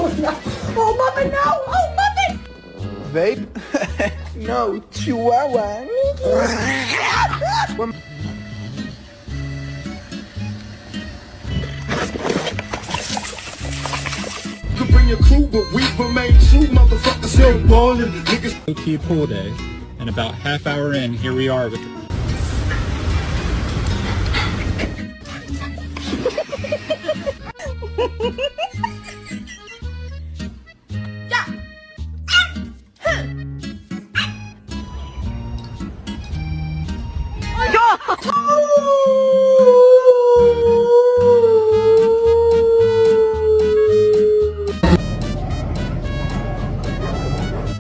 Oh no! Oh mama, no! Oh mama! Vape? No, Chihuahua. Could bring your crew, but we remain true, motherfuckers still ballin'. Niggas low-key pool day, and about half hour in, here we are with